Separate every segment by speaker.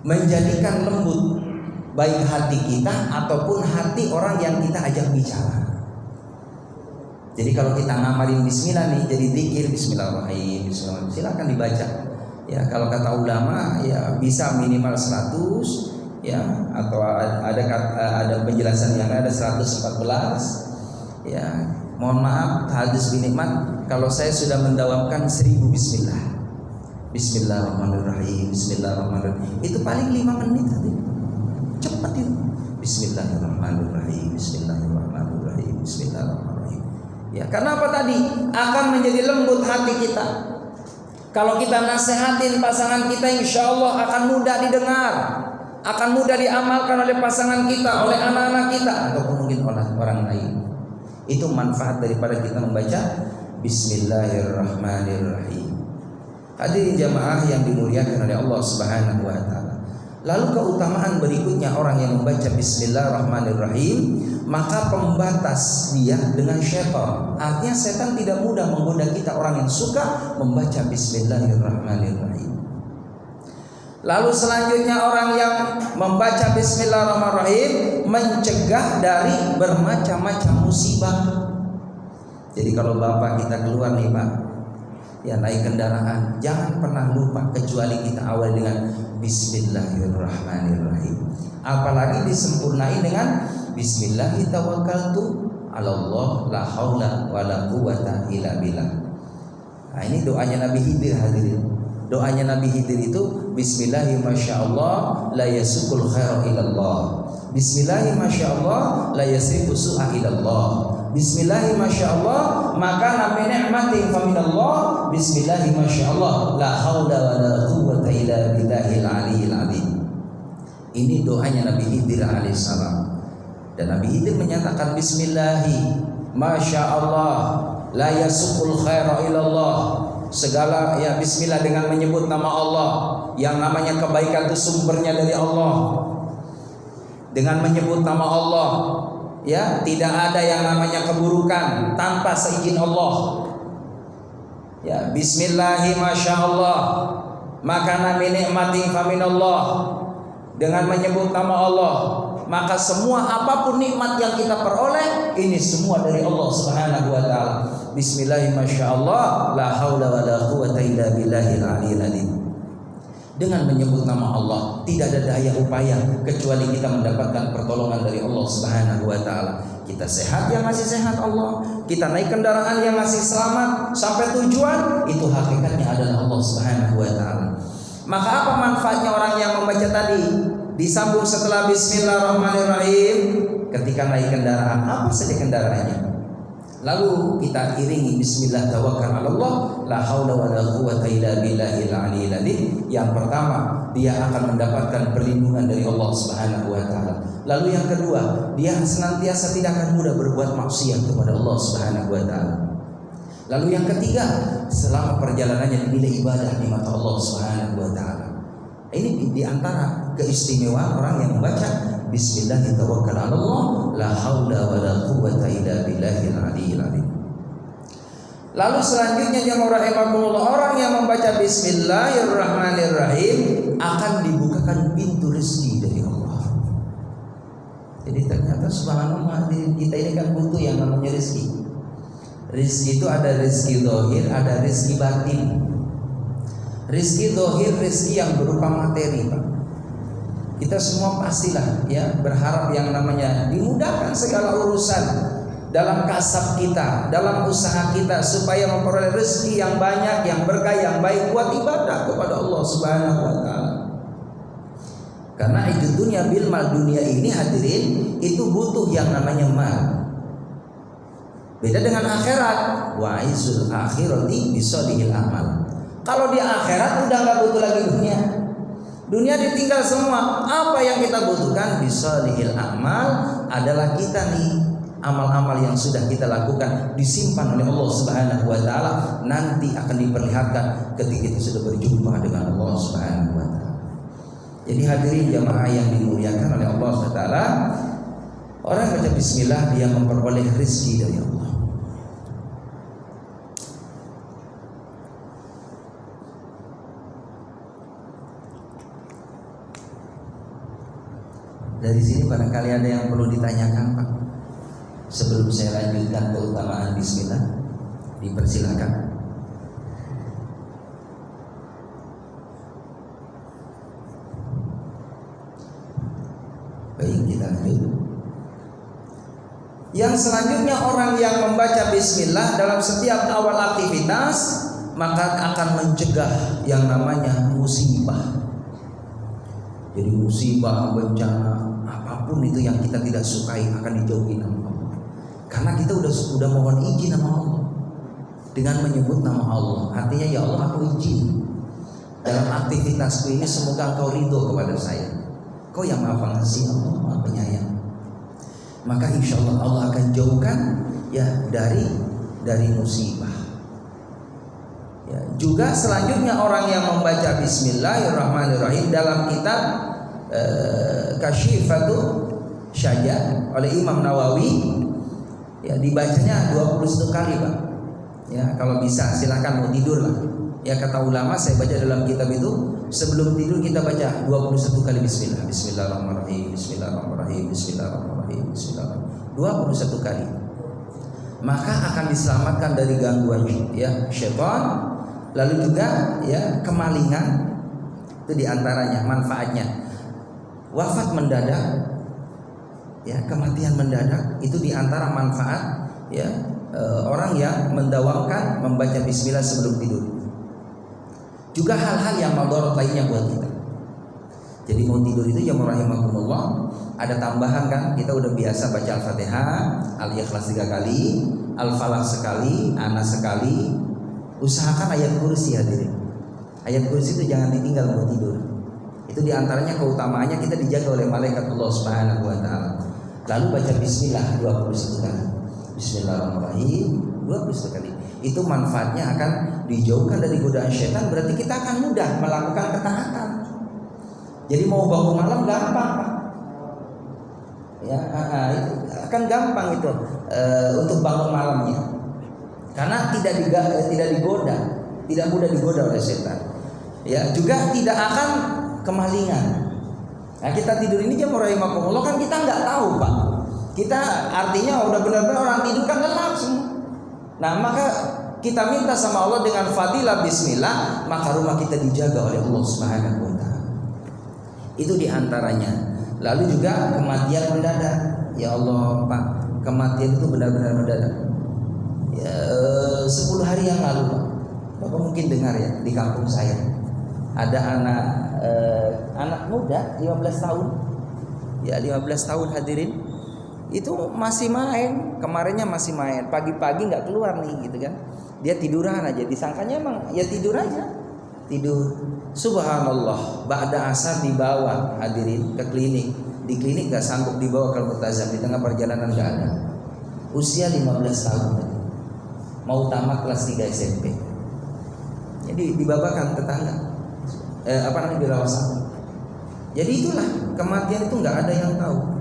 Speaker 1: menjadikan lembut baik hati kita ataupun hati orang yang kita ajak bicara. Jadi kalau kita ngamalin bismillah nih, jadi zikir bismillahirrahmanirrahim, bismillahirrahmanirrahim, silakan dibaca. Ya, kalau kata ulama ya bisa minimal 100 ya, atau ada penjelasan yang ada 114 ya. Mohon maaf hadis binikmat kalau saya sudah mendawamkan 1000 bismillah. Bismillahirrahmanirrahim, bismillahirrahmanirrahim. Itu paling 5 menit tadi. Cepat itu. Bismillahirrahmanirrahim, bismillahirrahmanirrahim, bismillahirrahmanirrahim. Ya, karena apa tadi? Akan menjadi lembut hati kita. Kalau kita nasihatin pasangan kita, insya Allah akan mudah didengar, akan mudah diamalkan oleh pasangan kita, oleh anak-anak kita, ataupun mungkin oleh orang lain. Itu manfaat daripada kita membaca Bismillahirrahmanirrahim. Hadirin jamaah yang dimuliakan oleh Allah Subhanahu wa taala. Lalu keutamaan berikutnya orang yang membaca Bismillahirrahmanirrahim, maka pembatas dia dengan syaitan. Artinya setan tidak mudah menggoda kita orang yang suka membaca Bismillahirrahmanirrahim. Lalu selanjutnya orang yang membaca Bismillahirrahmanirrahim mencegah dari bermacam-macam musibah. Jadi kalau bapak kita keluar nih pak, ya naik kendaraan, jangan pernah lupa kecuali kita awali dengan Bismillahirrahmanirrahim. Apalagi disempurnai dengan Bismillahirrahmanirrahim. Allah la haula wala quwata illa billah. Nah, ini doanya Nabi Khidir hadirin. Doanya Nabi Khidir itu Bismillahirrahmanirrahim la yasukul khaira ilallah. Bismillahirrahmanirrahim la yasrifu su'a ilallah. Bismillahirrahmanirrahim maka nabi ni'matin faminallah. Bismillahirrahmanirrahim la haula wala quwwata illa billahil aliyil azim. Ini doanya Nabi Khidir alaihissalam. Dan Nabi Khidir menyatakan Bismillahi masyaallah la yasukul khaira ilallah. Segala ya bismillah dengan menyebut nama Allah, yang namanya kebaikan itu sumbernya dari Allah. Dengan menyebut nama Allah, ya tidak ada yang namanya keburukan tanpa seizin Allah. Ya Bismillahi masyaallah maka nabi nikmatin faminallah. Dengan menyebut nama Allah, maka semua apapun nikmat yang kita peroleh ini semua dari Allah Subhanahu wa taala. Bismillahirrahmanirrahim la haula wala quwwata illa billahil aliyil azim. Dengan menyebut nama Allah tidak ada daya upaya kecuali kita mendapatkan pertolongan dari Allah Subhanahu wa taala. Kita sehat yang masih sehat Allah, kita naik kendaraan yang masih selamat sampai tujuan, itu hakikatnya adalah Allah Subhanahu wa taala. Maka apa manfaatnya orang yang membaca tadi? Disambung setelah Bismillahirrahmanirrahim ketika naik kendaraan, apa saja kendaraannya. Lalu kita iringi Bismillah tawakkal 'alallah la haula wala quwwata illa billahil aliyil azim. Yang pertama, dia akan mendapatkan perlindungan dari Allah Subhanahu wa taala. Lalu yang kedua, dia senantiasa tidak akan mudah berbuat maksiat kepada Allah Subhanahu wa taala. Lalu yang ketiga, selama perjalanannya dinilai ibadah di mata Allah Subhanahu wa taala. Ini di antara keistimewaan orang yang membaca Bismillahirrahmanirrahim la haula wala quwwata illa billahil aliyil azim. Lalu selanjutnya jemaah rahimakumullah, orang yang membaca Bismillahirrahmanirrahim akan dibukakan pintu rezeki dari Allah. Jadi ternyata subhanallah kita ini kan butuh yang namanya rezeki. Rezeki itu ada rezeki zahir, ada rezeki batin. Rezeki zahir, rezeki yang berupa materi, Pak. Kita semua pastilah ya berharap yang namanya dimudahkan segala urusan dalam kasab kita, dalam usaha kita supaya memperoleh rezeki yang banyak, yang berkah, yang baik buat ibadah kepada Allah Subhanahu wa taala. Karena itu dunia bil mal, dunia ini hadirin itu butuh yang namanya mal. Beda dengan akhirat, wa izul akhirati bisolihil amal. Kalau di akhirat udah nggak butuh lagi dunia. Dunia ditinggal semua. Apa yang kita butuhkan bisolihil amal adalah kita nih, amal-amal yang sudah kita lakukan disimpan oleh Allah Subhanahu wa taala, nanti akan diperlihatkan ketika kita sudah berjumpa dengan Allah Subhanahu wa taala. Jadi hadirin jamaah yang dimuliakan oleh Allah Subhanahu wa taala, orang baca bismillah dia memperoleh rezeki dari Allah. Dari sini barangkali ada yang perlu ditanyakan, Pak. Sebelum saya lanjutkan keutamaan bismillah, dipersilakan. Baik, kita lanjut. Yang selanjutnya, orang yang membaca bismillah dalam setiap awal aktivitas, maka akan mencegah yang namanya musibah. Jadi musibah, bencana, apapun itu yang kita tidak sukai akan dijauhi nama Allah. Karena kita udah mohon izin sama Allah dengan menyebut nama Allah. Artinya, ya Allah, aku izin dalam aktivitasku ini, semoga Engkau ridho kepada saya. Kau yang Maha Pengasih, Allah Maha Penyayang. Maka insya Allah Allah akan jauhkan ya dari musibah. Ya, juga selanjutnya orang yang membaca Bismillahirrahmanirrahim dalam kitab Kasyifatul Syajah oleh Imam Nawawi, ya dibacanya 21 kali, Pak. Ya, kalau bisa silakan, mau tidur lah. Ya, kata ulama, saya baca dalam kitab itu, sebelum tidur kita baca 21 kali bismillah. Bismillahirrahmanirrahim, bismillahirrahmanirrahim, bismillahirrahmanirrahim, bismillahirrahmanirrahim. 21 kali. Maka akan diselamatkan dari gangguan ya syaitan, lalu juga ya kemalingan. Itu diantaranya manfaatnya. Wafat mendadak, ya kematian mendadak, itu diantara manfaat ya orang yang mendawamkan membaca bismillah sebelum tidur. Juga hal-hal yang madarat lainnya buat kita. Jadi mau tidur itu ya rahimakumullah, ada tambahan kan, kita udah biasa baca Al-Fatihah, Al-Ikhlas 3 kali, Al-Falaq sekali, Anas sekali. Usahakan ayat kursi, hadirin. Ayat kursi itu jangan ditinggal mau tidur. Itu diantaranya keutamaannya, kita dijaga oleh malaikat Allah Subhanahu wa taala. Lalu baca bismillah 21 kali. Bismillahirrahmanirrahim 21 kali. Itu manfaatnya akan dijauhkan dari godaan syaitan, berarti kita akan mudah melakukan ketaatan. Jadi mau bangun malam gampang, Pak. Ya, itu akan gampang itu untuk bangun malamnya. Karena tidak digoda, tidak mudah digoda oleh setan. Ya, juga tidak akan kemalingan. Nah, kita tidur ini jam rahimakumullah kan kita nggak tahu, Pak. Kita artinya udah benar-benar orang tidur kan gelap semua. Nah, maka kita minta sama Allah dengan fadilah bismillah, maka rumah kita dijaga oleh Allah Subhanahu wa taala. Itu diantaranya. Lalu juga kematian mendadak. Ya Allah, Pak, kematian itu benar-benar mendadak. Ya, 10 hari yang lalu, Pak, Bapak mungkin dengar ya, di kampung saya ada anak muda 15 tahun. Ya, 15 tahun hadirin. Itu masih main, kemarinnya masih main, pagi-pagi nggak keluar nih gitu kan, dia tiduran aja, disangkanya emang ya tidur aja, tidur. Subhanallah, ba'da asar dibawa hadirin ke klinik, di klinik nggak sanggup dibawa ke Multazam, di tengah perjalanan nggak ada. Usia 15 tahun, mau tamat kelas 3 SMP, jadi dibawakan tetangga, dirawat. Jadi itulah kematian itu nggak ada yang tahu.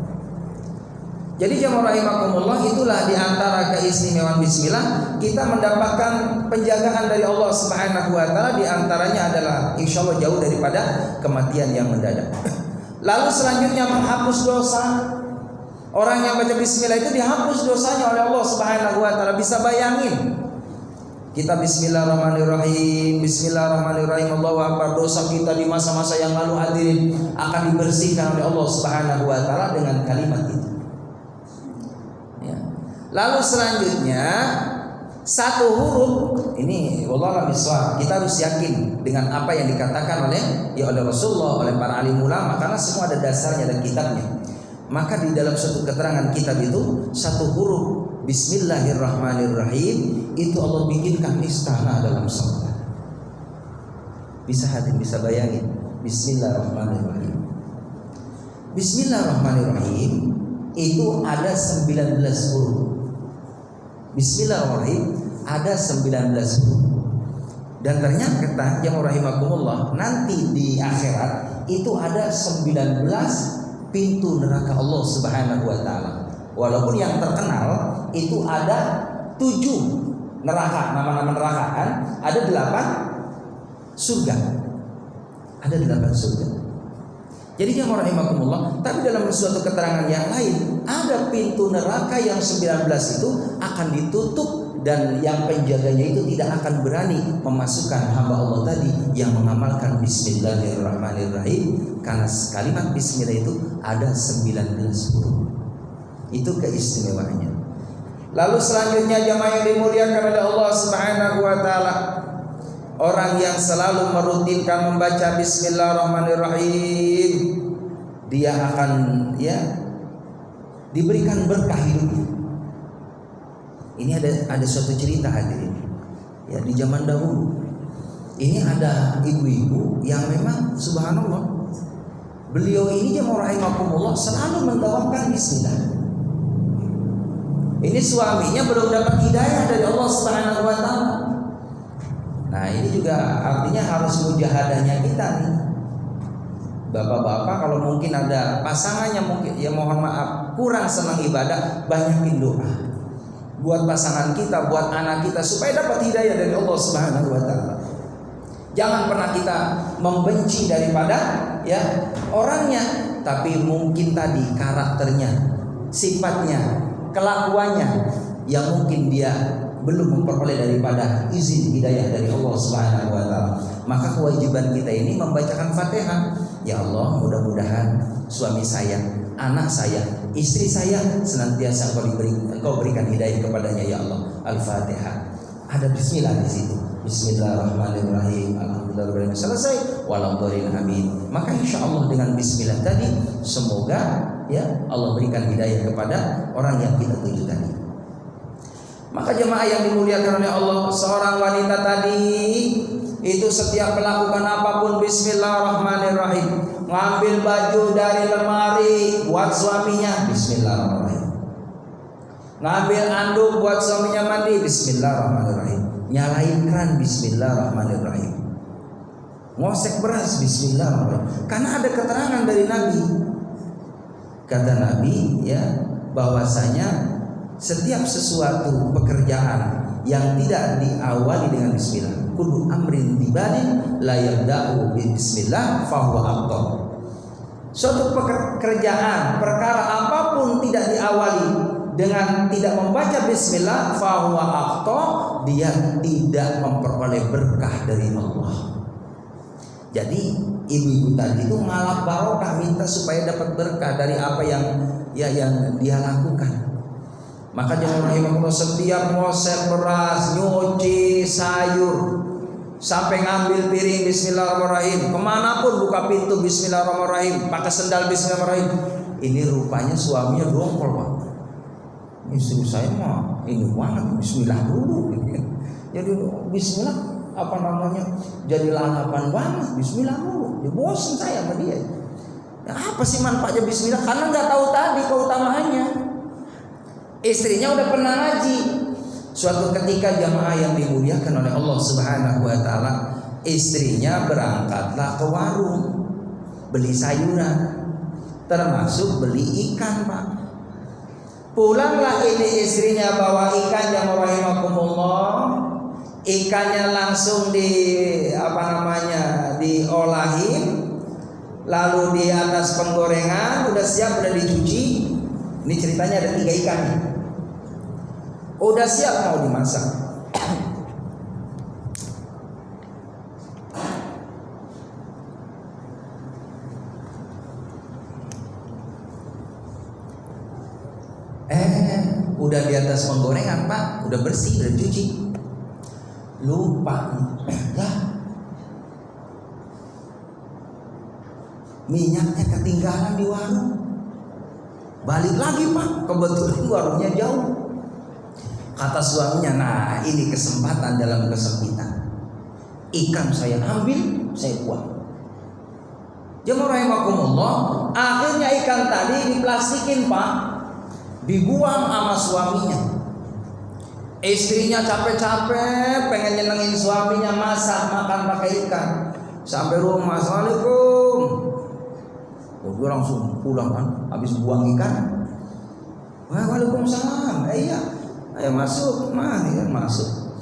Speaker 1: Jadi jamaah rahimakumullah, itulah diantara keistimewaan bismillah, kita mendapatkan penjagaan dari Allah Subhanahu wa taala, diantaranya adalah insyaallah jauh daripada kematian yang mendadak. Lalu selanjutnya menghapus dosa. Orang yang baca bismillah itu dihapus dosanya oleh Allah Subhanahu wa taala. Bisa bayangin, kita bismillahirrahmanirrahim, bismillahirrahmanirrahim, Allahu akbar, dosa kita di masa-masa yang lalu hadirin akan dibersihkan oleh Allah Subhanahu wa taala dengan kalimat itu. Lalu selanjutnya satu huruf ini, wallahu a'lam, kita harus yakin dengan apa yang dikatakan oleh Rasulullah, oleh para alim ulama, karena semua ada dasarnya dan kitabnya. Maka di dalam suatu keterangan kitab itu, satu huruf Bismillahirrahmanirrahim itu Allah bikinkan istana dalam surga. Bisa hadirin bisa bayangin, Bismillahirrahmanirrahim. Bismillahirrahmanirrahim itu ada 19 huruf. Bismillahirrahmanirrahim ada 19 huruf. Dan ternyata yang rahimakumullah, nanti di akhirat itu ada 19 pintu neraka Allah Subhanahu wa taala. Walaupun yang terkenal itu ada 7 neraka, nama-nama neraka kan, ada 8 surga. Ada 8 surga. Jadi jamaah rahimakumullah, tapi dalam suatu keterangan yang lain ada pintu neraka yang 19 itu akan ditutup dan yang penjaganya itu tidak akan berani memasukkan hamba Allah tadi yang mengamalkan bismillahirrahmanirrahim, karena kalimat bismillah itu ada 19 huruf. Itu keistimewaannya. Lalu selanjutnya jamaah yang dimuliakan oleh Allah Subhanahu wa taala, orang yang selalu merutinkan membaca bismillahirrahmanirrahim, dia akan diberikan berkah hidupnya. Ini ada suatu cerita hadirin. Ya, di zaman dahulu. Ini ada ibu-ibu yang memang subhanallah, beliau ini jemaah rahimakumullah selalu mendawamkan bismillah. Ini suaminya belum dapat hidayah dari Allah Subhanahu wa taala. Nah, ini juga artinya harus mujahadahnya kita nih. Bapak-bapak kalau mungkin ada pasangannya mungkin ya mohon maaf kurang senang ibadah, banyakin doa buat pasangan kita, buat anak kita supaya dapat hidayah dari Allah Subhanahu wa taala. Jangan pernah kita membenci daripada orangnya, tapi mungkin tadi karakternya, sifatnya, kelakuannya yang mungkin dia belum memperoleh daripada izin hidayah dari Allah Subhanahu wa taala. Maka kewajiban kita ini membacakan Fatihah. Ya Allah, mudah-mudahan suami saya, anak saya, istri saya senantiasa Engkau berikan hidayah kepadanya ya Allah. Al-Fatihah. Ada bismillah di situ. Bismillahirrahmanirrahim. Alhamdulillah selesai. Waladhdallin amin. Maka insyaallah dengan bismillah tadi semoga Allah berikan hidayah kepada orang yang kita tuju tadi. Maka jemaah yang dimuliakan oleh Allah, seorang wanita tadi itu setiap melakukan apapun bismillahirrahmanirrahim. Ngambil baju dari lemari buat suaminya, bismillahirrahmanirrahim. Ngambil anduk buat suaminya mandi, bismillahirrahmanirrahim. Nyalain keran, bismillahirrahmanirrahim. Ngosek beras, bismillahirrahmanirrahim. Karena ada keterangan dari Nabi. Kata Nabi bahwasanya setiap sesuatu pekerjaan yang tidak diawali dengan bismillah, kullu amrin dibadin la yabda'u bismillah fahuwa aqta. Suatu pekerjaan, perkara apapun tidak diawali dengan tidak membaca bismillah fahuwa aqta, dia tidak memperoleh berkah dari Allah. Jadi ibu-ibu tadi itu ngalap barokah, minta supaya dapat berkah dari apa yang dia lakukan. Maka jangan rahimahullah, setiap ngosek beras, nyuci sayur, sampai ngambil piring bismillahirrahmanirrahim, kemanapun buka pintu bismillahirrahmanirrahim, pakai sendal bismillahirrahmanirrahim. Ini rupanya suaminya dongkol, Pak. Istri saya mah ini banget bismillah dulu. Jadi bismillah jadi lalapan banget, bismillah dulu. Ya bosan saya sama dia. Ya, apa sih manfaatnya bismillah? Karena nggak tahu tadi keutamaannya. Istrinya udah pernah ngaji. Suatu ketika jamaah yang dimuliakan oleh Allah Subhanahu wa taala, istrinya berangkatlah ke warung beli sayuran, termasuk beli ikan, Pak. Pulanglah ini istrinya bawa ikan yang rahimakumullah. Ikannya langsung diolahin, lalu di atas penggorengan udah siap, udah dicuci. Ini ceritanya ada 3 ikan nih, udah siap mau dimasak. Udah di atas penggorengan, Pak, udah bersih, udah dicuci. Lupa minyaknya ketinggalan di warung. Balik lagi, Pak, kebetulan warungnya jauh. Kata suaminya, nah ini kesempatan dalam kesempitan. Ikan saya ambil, saya buang. Jemaah rahimakumullah, akhirnya ikan tadi diplastikin, Pak, dibuang sama suaminya. Istrinya capek-capek pengen nyenengin suaminya, masak makan pakai ikan. Sampai rumah, assalamualaikum. Dia langsung pulang kan, habis buang ikan. Waalaikumsalam. Iya, ayo masuk, masuk.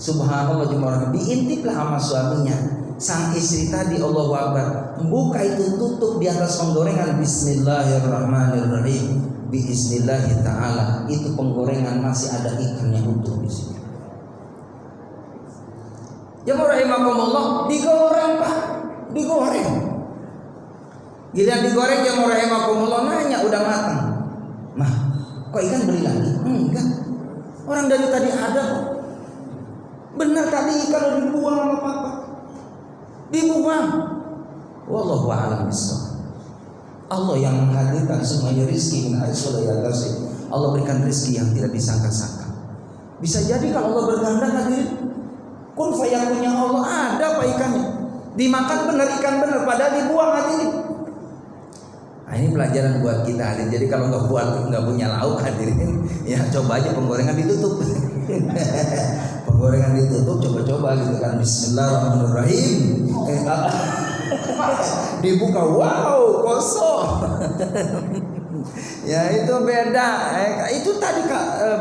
Speaker 1: Subhanallah, jemaah diintiplah sama suaminya. Sang istri tadi, Allahu Akbar, buka itu tutup di atas penggorengan Bismillahirrahmanirrahim. Biiznillah ta'ala, itu penggorengan masih ada ikannya utuh di sini. Jemaah rahimakumullah, digoreng Pak, digoreng. Giliran digoreng jemaah rahimakumullah nanya udah matang. Mah, kok ikan beli lagi? Enggak. Orang dari tadi ada. Benar tadi ikan udah dibuang sama papa. Dibuang. Wallahu a'lam bishawab. Allah yang menghadirkan semuanya rizki min haitsu la yahtasib. Allah berikan rizki yang tidak disangka-sangka. Bisa jadi kalau Allah berkehendak hadirin, kun fayakunnya Allah ada apa ikannya. Dimakan benar ikan benar padahal dibuang hadirin. Nah, ini pelajaran buat kita hadirin. Jadi kalau nggak punya lauk hadirin, ya coba aja penggorengan ditutup. Penggorengan ditutup, coba-coba gitu kan. Bismillahirrahmanirrahim. Dibuka, wow, kosong. Ya itu beda. Itu tadi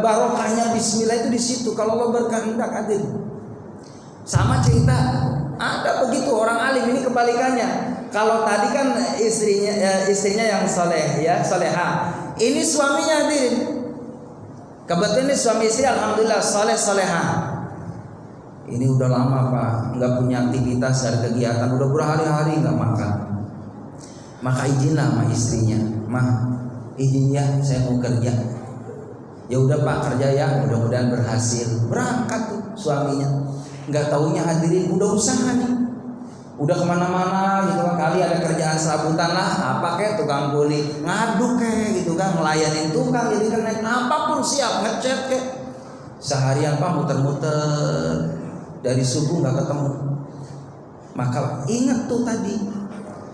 Speaker 1: barokahnya Bismillah itu di situ. Kalau Allah berkehendak hadir. Sama cerita, ada begitu orang alim ini kebalikannya. Kalau tadi kan istrinya yang soleh, ya soleha. Ini suaminya hadir. Kebetulan ini suami istri alhamdulillah soleh soleha. Ini udah lama Pak, nggak punya aktivitas dan kegiatan, udah berhari-hari nggak makan. Maka izinlah sama istrinya, mah izin ya saya mau kerja. Ya udah Pak kerja ya, mudah-mudahan berhasil. Berangkat tuh suaminya, nggak taunya hadirin udah usaha nih, udah kemana-mana gitu kan. Kali ada kerjaan serabutan lah, apa kayak tukang kuli, ngaduk kayak gitu kan, ngelayanin tukang, jadi kan naik apapun siap, ngechat kayak seharian Pak muter-muter. Dari subuh nggak ketemu. Maka ingat tuh tadi,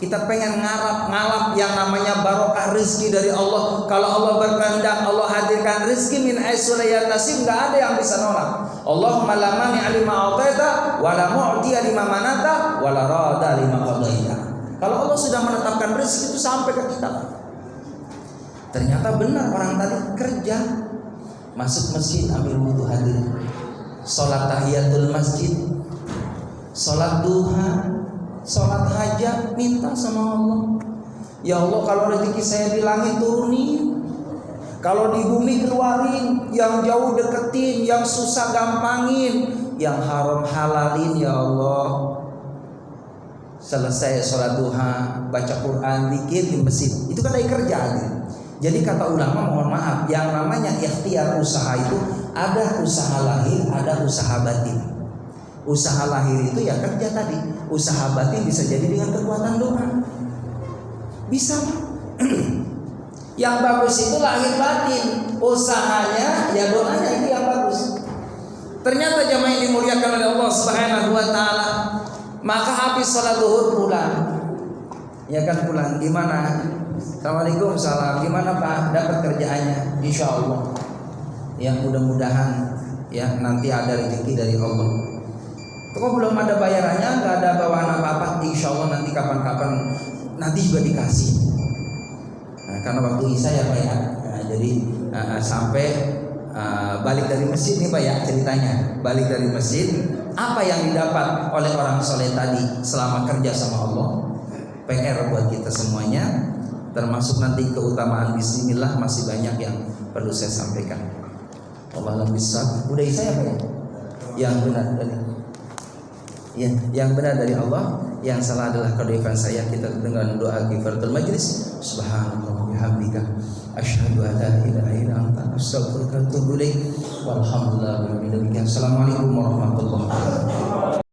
Speaker 1: kita pengen ngalap yang namanya barokah rezeki dari Allah. Kalau Allah berkehendak, Allah hadirkan rezeki min haitsu la yahtasib, nggak ada yang bisa nolak. Allahumma la mani'a lima a'taita wa la mu'tiya lima manata wa la rada lima qadaita. Kalau Allah sudah menetapkan rezeki itu sampai ke kita. Ternyata benar orang tadi kerja, masuk masjid ambil wudu hadir. Sholat tahiyatul masjid, sholat duha, sholat hajat, minta sama Allah. Ya Allah, kalau rezeki saya di langit turunin, kalau di bumi keluarin, yang jauh deketin, yang susah gampangin, yang haram halalin ya Allah. Selesai sholat duha, baca Quran, zikir di masjid, itu kan lagi kerja. Jadi kata ulama, mohon maaf, yang namanya ikhtiar usaha itu ada usaha lahir, ada usaha batin. Usaha lahir itu ya kerja tadi. Usaha batin bisa jadi dengan kekuatan doa. Bisa. Yang bagus itu lahir batin. Usahanya ya doanya itu yang bagus. Ternyata jamaah yang dimuliakan oleh Allah Subhanahu wa taala, maka habis salat zuhur pulang. Ya kan pulang gimana? Assalamualaikum, salam. Gimana Pak? Dapat kerjaannya? Insya Allah. Ya mudah-mudahan ya nanti ada rezeki dari Allah. Kok belum ada bayarannya, nggak ada bawaan apa-apa? Insya Allah nanti kapan-kapan nanti juga dikasih. Nah, karena waktu Isya ya Pak ya. Nah, jadi sampai balik dari masjid nih Pak ya ceritanya. Balik dari masjid, apa yang didapat oleh orang soleh tadi selama kerja sama Allah? PR buat kita semuanya. Termasuk nanti keutamaan bismillah masih banyak yang perlu saya sampaikan. Allah bisa. Udah Isya ya Pak ya? Yang benar dari ya, yang benar dari Allah, yang salah adalah kedoifan saya. Kita dengan doa kifaratul majlis. Subhanallah wa bihamdika asyhadu an la ilaha illa anta astaghfiruka wa atubu ilaik. Walhamdulillah. Assalamualaikum warahmatullahi wabarakatuh.